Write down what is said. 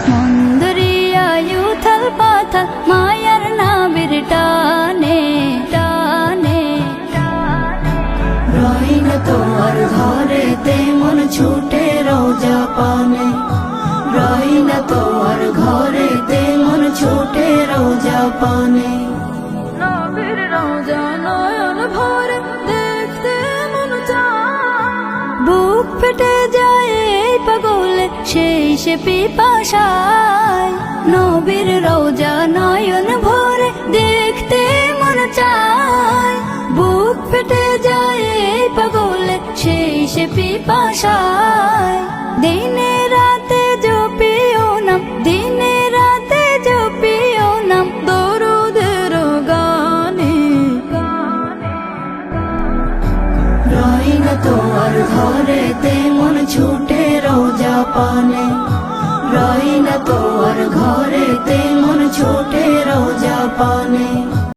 মন্দরিয়ায় উথাল পাথাল মায়ার নাবির টানে টানে, রই না তো আর ঘরেতে মন ছুটে রোজা পানে, রই না তো আর ঘরেতে মন ছুটে রোজা পানে। নবীর রোজা নয়ন ভরে দেখতে মন চায়, বুক ফেটে যায় এই পাগলে সেই সে পিপাসায়। নবীর রোজা নয়ন ভরে দেখতে মন চায়, বুক ফেটে যায় এই পাগলে সেই সে পিপাসায়। দিনে রাতে জপিও নাম, দিনে রাতে জপিও নাম দরুদের গানে। রই না তো আর ঘরেতে মন ছুটে রোজা পানে, রই না তো আর ঘরেতে মন ছুটে রোজা পানে।